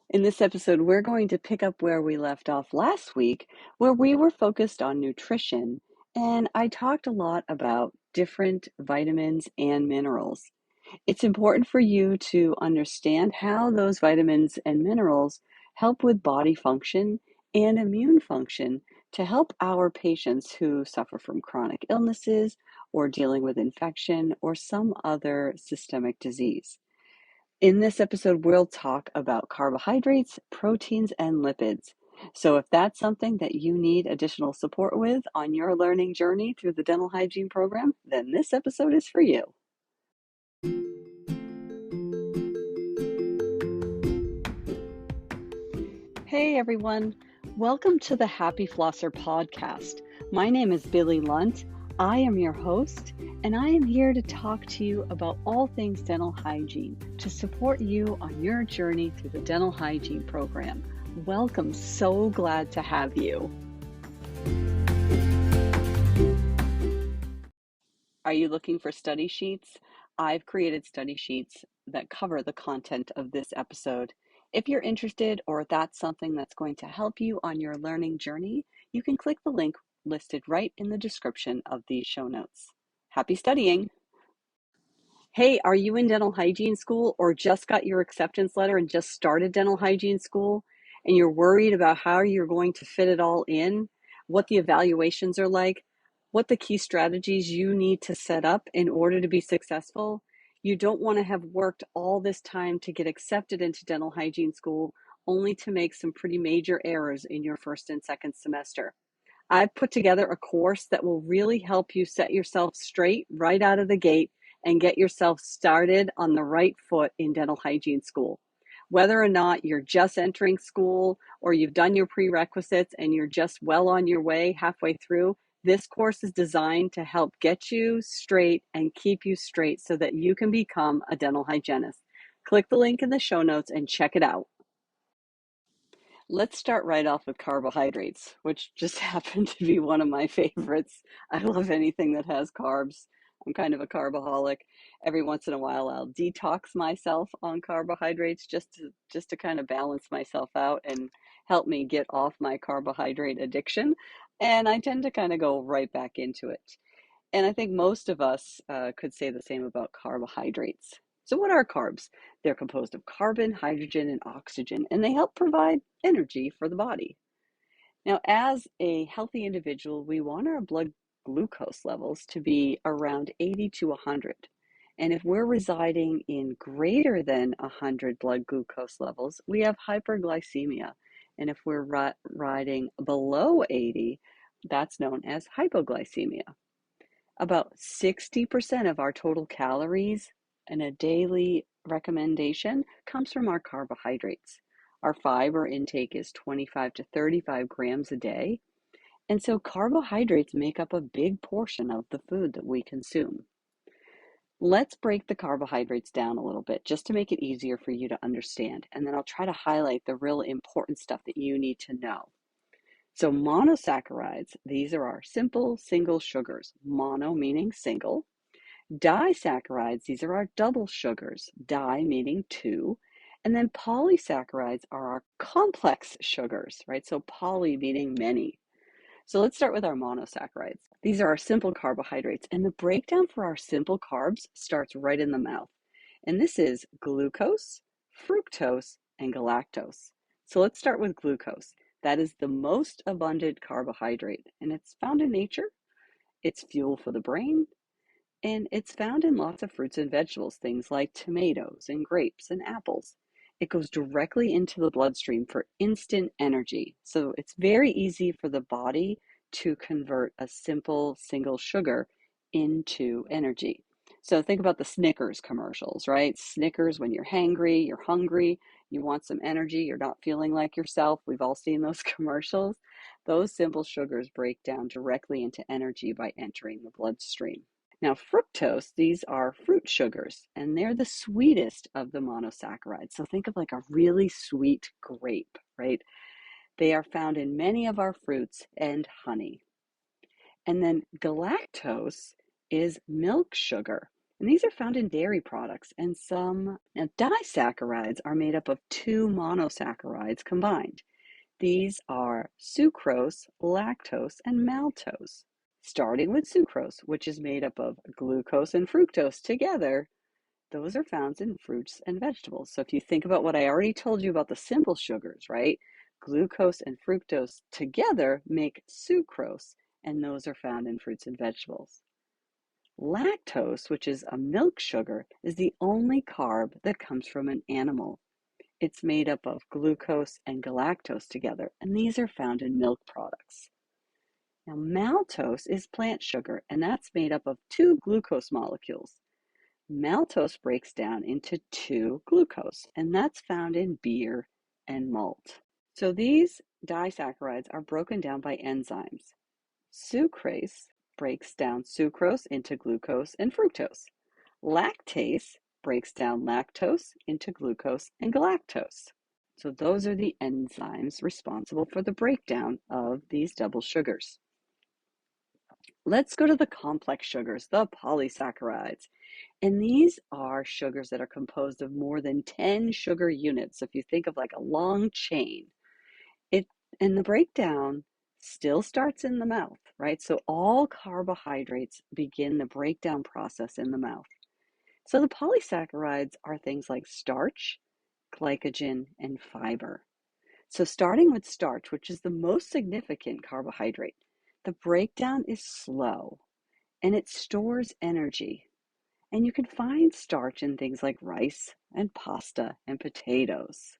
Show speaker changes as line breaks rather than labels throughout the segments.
In this episode, we're going to pick up where we left off last week, where we were focused on nutrition, and I talked a lot about different vitamins and minerals. It's important for you to understand how those vitamins and minerals help with body function and immune function to help our patients who suffer from chronic illnesses or dealing with infection or some other systemic disease. In this episode, we'll talk about carbohydrates, proteins, and lipids. So, if that's something that you need additional support with on your learning journey through the dental hygiene program, then this episode is for you. Hey everyone, welcome to the Happy Flosser podcast. My name is Billy Lunt. I am your host, and I am here to talk to you about all things dental hygiene to support you on your journey through the dental hygiene program. Welcome, so glad to have you. Are you looking for study sheets? I've created study sheets that cover the content of this episode. If you're interested or that's something that's going to help you on your learning journey, you can click the link listed right in the description of these show notes. Happy studying! Hey, are you in dental hygiene school or just got your acceptance letter and just started dental hygiene school and you're worried about how you're going to fit it all in, what the evaluations are like, what the key strategies you need to set up in order to be successful? You don't want to have worked all this time to get accepted into dental hygiene school only to make some pretty major errors in your first and second semester. I've put together a course that will really help you set yourself straight right out of the gate and get yourself started on the right foot in dental hygiene school. Whether or not you're just entering school or you've done your prerequisites and you're just well on your way halfway through, this course is designed to help get you straight and keep you straight so that you can become a dental hygienist. Click the link in the show notes and check it out. Let's start right off with carbohydrates, which just happen to be one of my favorites. I love anything that has carbs. I'm kind of a carbaholic. Every once in a while, I'll detox myself on carbohydrates just to kind of balance myself out and help me get off my carbohydrate addiction. And I tend to kind of go right back into it. And I think most of us could say the same about carbohydrates. So, what are carbs? They're composed of carbon, hydrogen, and oxygen, and they help provide energy for the body. Now, as a healthy individual, we want our blood glucose levels to be around 80 to 100. And if we're residing in greater than 100 blood glucose levels, we have hyperglycemia. And if we're riding below 80, that's known as hypoglycemia. About 60% of our total calories in a daily recommendation comes from our carbohydrates. Our fiber intake is 25 to 35 grams a day. And so carbohydrates make up a big portion of the food that we consume. Let's break the carbohydrates down a little bit just to make it easier for you to understand. And then I'll try to highlight the real important stuff that you need to know. So monosaccharides, these are our simple single sugars. Mono meaning single. Disaccharides, these are our double sugars. Di meaning two. And then polysaccharides are our complex sugars, right? So poly meaning many. So let's start with our monosaccharides. These are our simple carbohydrates. And the breakdown for our simple carbs starts right in the mouth. And this is glucose, fructose, and galactose. So let's start with glucose. That is the most abundant carbohydrate, and it's found in nature. It's fuel for the brain, and it's found in lots of fruits and vegetables, things like tomatoes and grapes and apples. It goes directly into the bloodstream for instant energy. So it's very easy for the body to convert a simple single sugar into energy. So think about the Snickers commercials, right? Snickers, when you're hangry, you're hungry, you want some energy, you're not feeling like yourself. We've all seen those commercials. Those simple sugars break down directly into energy by entering the bloodstream. Now, fructose, these are fruit sugars, and they're the sweetest of the monosaccharides. So think of like a really sweet grape, right? They are found in many of our fruits and honey. And then galactose is milk sugar. And these are found in dairy products and some. Now, disaccharides are made up of two monosaccharides combined. These are sucrose, lactose, and maltose. Starting with sucrose, which is made up of glucose and fructose together, those are found in fruits and vegetables. So if you think about what I already told you about the simple sugars, right? Glucose and fructose together make sucrose, and those are found in fruits and vegetables. Lactose, which is a milk sugar, is the only carb that comes from an animal. It's made up of glucose and galactose together, and these are found in milk products. Now, maltose is plant sugar, and that's made up of two glucose molecules. Maltose breaks down into two glucose, and that's found in beer and malt. So these disaccharides are broken down by enzymes. Sucrase breaks down sucrose into glucose and fructose. Lactase breaks down lactose into glucose and galactose. So those are the enzymes responsible for the breakdown of these double sugars. Let's go to the complex sugars, the polysaccharides. And these are sugars that are composed of more than 10 sugar units. So if you think of like a long chain, and the breakdown still starts in the mouth, right? So all carbohydrates begin the breakdown process in the mouth. So the polysaccharides are things like starch, glycogen, and fiber. So starting with starch, which is the most significant carbohydrate, the breakdown is slow and it stores energy. And you can find starch in things like rice and pasta and potatoes.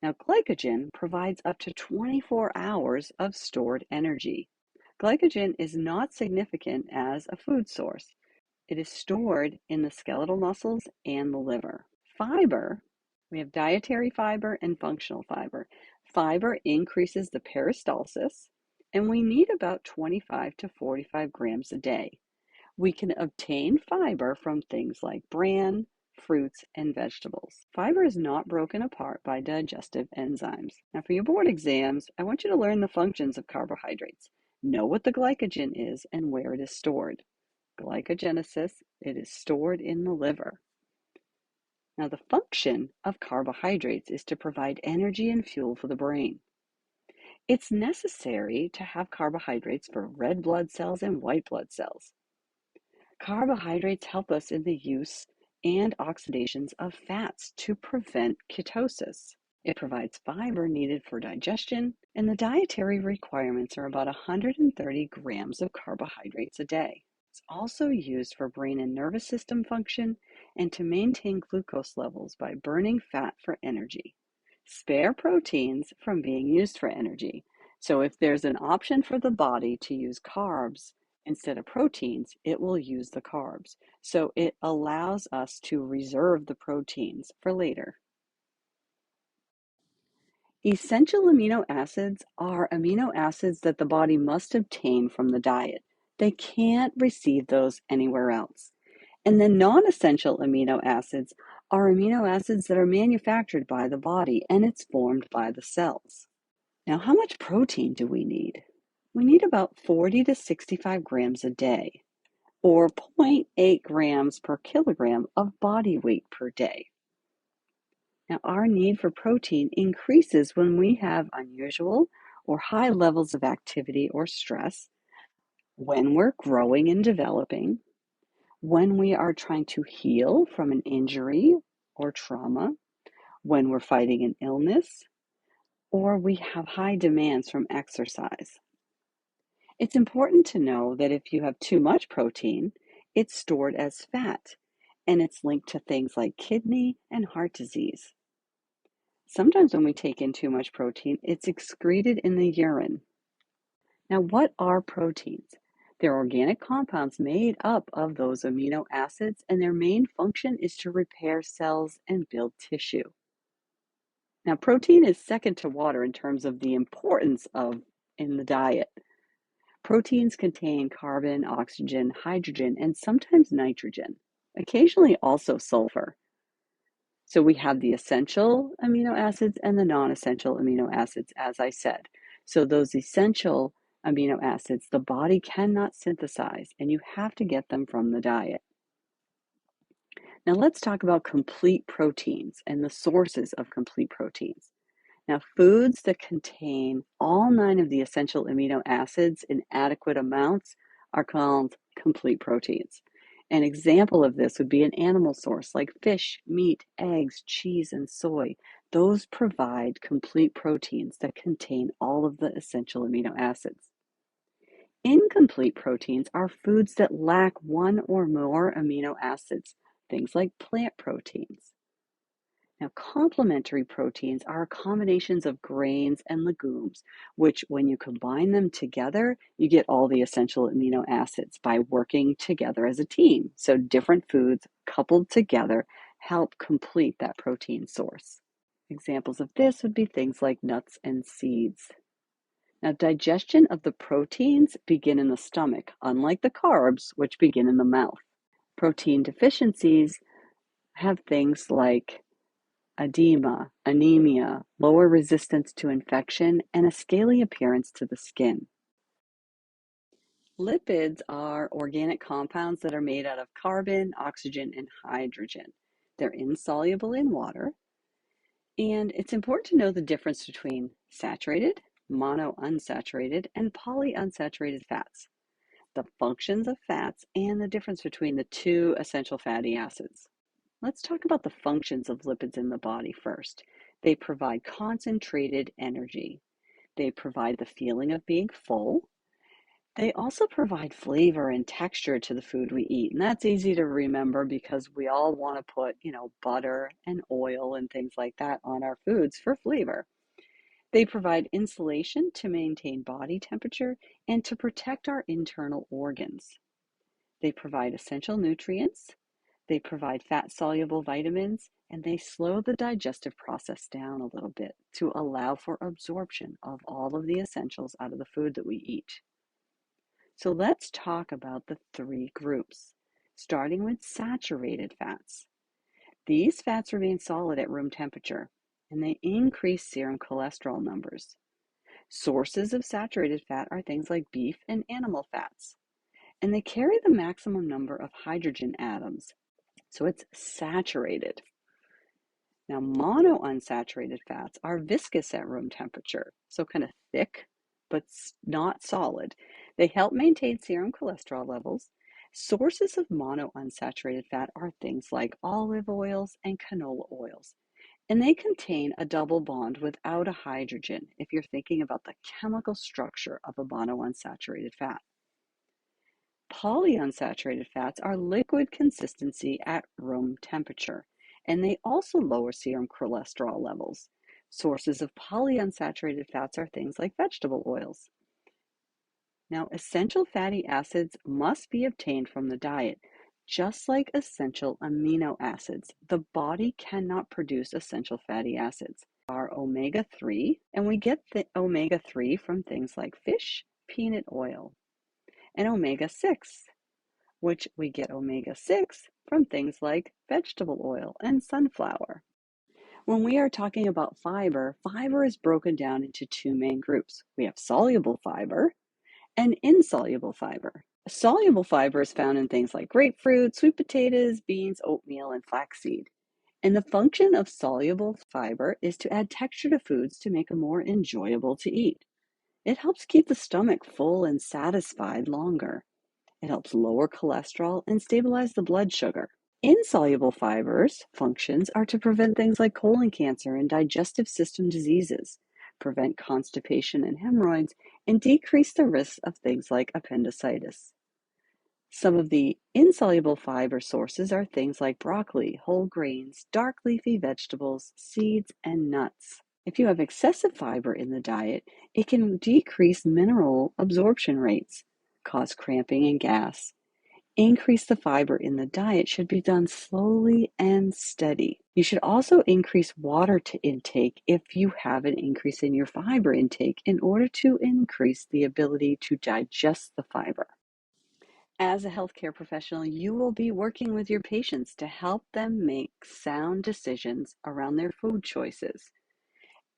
Now, glycogen provides up to 24 hours of stored energy. Glycogen is not significant as a food source. It is stored in the skeletal muscles and the liver. Fiber, we have dietary fiber and functional fiber. Fiber increases the peristalsis, and we need about 25 to 45 grams a day. We can obtain fiber from things like bran, fruits, and vegetables. Fiber is not broken apart by digestive enzymes. Now, for your board exams, I want you to learn the functions of carbohydrates. Know what the glycogen is and where it is stored. Glycogenesis, it is stored in the liver. Now, the function of carbohydrates is to provide energy and fuel for the brain. It's necessary to have carbohydrates for red blood cells and white blood cells. Carbohydrates help us in the use and oxidations of fats to prevent ketosis. It provides fiber needed for digestion, and the dietary requirements are about 130 grams of carbohydrates a day. It's also used for brain and nervous system function and to maintain glucose levels by burning fat for energy. Spare proteins from being used for energy. So if there's an option for the body to use carbs instead of proteins, it will use the carbs. So it allows us to reserve the proteins for later. Essential amino acids are amino acids that the body must obtain from the diet. They can't receive those anywhere else. And then non-essential amino acids are amino acids that are manufactured by the body and it's formed by the cells. Now, how much protein do we need? We need about 40 to 65 grams a day, or 0.8 grams per kilogram of body weight per day. Now, our need for protein increases when we have unusual or high levels of activity or stress, when we're growing and developing, when we are trying to heal from an injury or trauma, when we're fighting an illness, or we have high demands from exercise. It's important to know that if you have too much protein, it's stored as fat, and it's linked to things like kidney and heart disease. Sometimes when we take in too much protein, it's excreted in the urine. Now, what are proteins? They're organic compounds made up of those amino acids, and their main function is to repair cells and build tissue. Now, protein is second to water in terms of the importance of in the diet. Proteins contain carbon, oxygen, hydrogen, and sometimes nitrogen, occasionally also sulfur. So we have the essential amino acids and the non-essential amino acids, as I said. So those essential amino acids, the body cannot synthesize, and you have to get them from the diet. Now let's talk about complete proteins and the sources of complete proteins. Now, foods that contain all 9 of the essential amino acids in adequate amounts are called complete proteins. An example of this would be an animal source like fish, meat, eggs, cheese, and soy. Those provide complete proteins that contain all of the essential amino acids. Incomplete proteins are foods that lack one or more amino acids, things like plant proteins. Now, complementary proteins are combinations of grains and legumes, which, when you combine them together, you get all the essential amino acids by working together as a team. So, different foods coupled together help complete that protein source. Examples of this would be things like nuts and seeds. Now, digestion of the proteins begin in the stomach, unlike the carbs, which begin in the mouth. Protein deficiencies have things like edema, anemia, lower resistance to infection, and a scaly appearance to the skin. Lipids are organic compounds that are made out of carbon, oxygen, and hydrogen. They're insoluble in water, and it's important to know the difference between saturated, monounsaturated, and polyunsaturated fats, the functions of fats, and the difference between the 2 essential fatty acids. Let's talk about the functions of lipids in the body first. They provide concentrated energy. They provide the feeling of being full. They also provide flavor and texture to the food we eat. And that's easy to remember because we all want to put, butter and oil and things like that on our foods for flavor. They provide insulation to maintain body temperature and to protect our internal organs. They provide essential nutrients. They provide fat-soluble vitamins, and they slow the digestive process down a little bit to allow for absorption of all of the essentials out of the food that we eat. So let's talk about the 3 groups, starting with saturated fats. These fats remain solid at room temperature, and they increase serum cholesterol numbers. Sources of saturated fat are things like beef and animal fats, and they carry the maximum number of hydrogen atoms. So it's saturated. Now, monounsaturated fats are viscous at room temperature, so kind of thick, but not solid. They help maintain serum cholesterol levels. Sources of monounsaturated fat are things like olive oils and canola oils, and they contain a double bond without a hydrogen if you're thinking about the chemical structure of a monounsaturated fat. Polyunsaturated fats are liquid consistency at room temperature, and they also lower serum cholesterol levels. Sources of polyunsaturated fats are things like vegetable oils. Now, essential fatty acids must be obtained from the diet. Just like essential amino acids, the body cannot produce essential fatty acids. Are omega-3, and we get the omega-3 from things like fish, peanut oil, and omega-6, which we get omega-6 from things like vegetable oil and sunflower. When we are talking about fiber, fiber is broken down into 2 main groups. We have soluble fiber and insoluble fiber. Soluble fiber is found in things like grapefruit, sweet potatoes, beans, oatmeal, and flaxseed. And the function of soluble fiber is to add texture to foods to make them more enjoyable to eat. It helps keep the stomach full and satisfied longer. It helps lower cholesterol and stabilize the blood sugar. Insoluble fibers' functions are to prevent things like colon cancer and digestive system diseases, prevent constipation and hemorrhoids, and decrease the risk of things like appendicitis. Some of the insoluble fiber sources are things like broccoli, whole grains, dark leafy vegetables, seeds, and nuts. If you have excessive fiber in the diet, it can decrease mineral absorption rates, cause cramping and gas. Increase the fiber in the diet should be done slowly and steady. You should also increase water intake if you have an increase in your fiber intake in order to increase the ability to digest the fiber. As a healthcare professional, you will be working with your patients to help them make sound decisions around their food choices.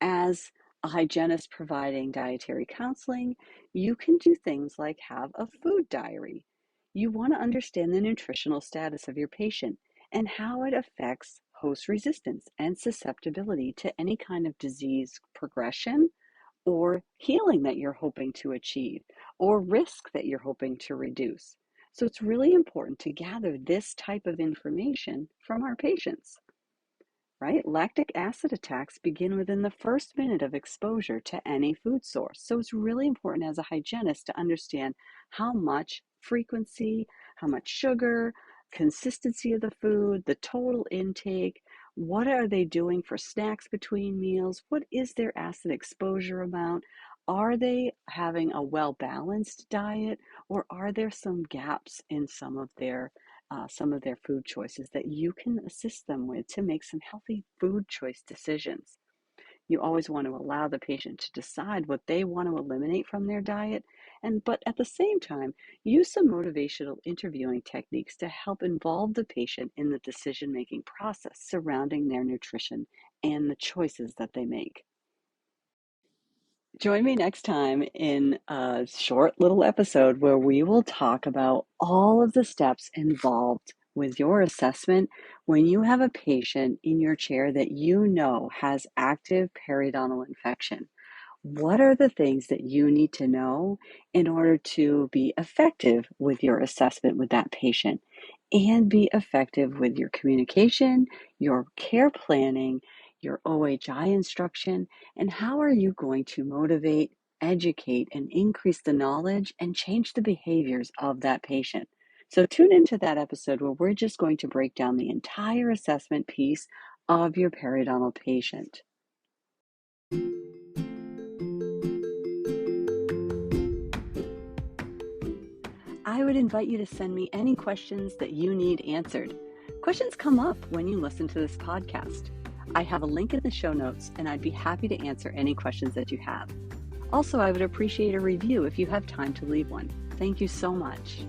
As a hygienist providing dietary counseling, you can do things like have a food diary. You want to understand the nutritional status of your patient and how it affects host resistance and susceptibility to any kind of disease progression or healing that you're hoping to achieve, or risk that you're hoping to reduce. So it's really important to gather this type of information from our patients, right? Lactic acid attacks begin within the first minute of exposure to any food source. So it's really important as a hygienist to understand how much frequency, how much sugar, consistency of the food, the total intake, what are they doing for snacks between meals? What is their acid exposure amount? Are they having a well-balanced diet, or are there some gaps in some of their food choices that you can assist them with to make some healthy food choice decisions? You always want to allow the patient to decide what they want to eliminate from their diet, but at the same time, use some motivational interviewing techniques to help involve the patient in the decision-making process surrounding their nutrition and the choices that they make. Join me next time in a short little episode where we will talk about all of the steps involved with your assessment when you have a patient in your chair that you know has active periodontal infection. What are the things that you need to know in order to be effective with your assessment with that patient and be effective with your communication, your care planning, your OHI instruction, and how are you going to motivate, educate, and increase the knowledge and change the behaviors of that patient? So tune into that episode where we're just going to break down the entire assessment piece of your periodontal patient. I would invite you to send me any questions that you need answered. Questions come up when you listen to this podcast. I have a link in the show notes, and I'd be happy to answer any questions that you have. Also, I would appreciate a review if you have time to leave one. Thank you so much.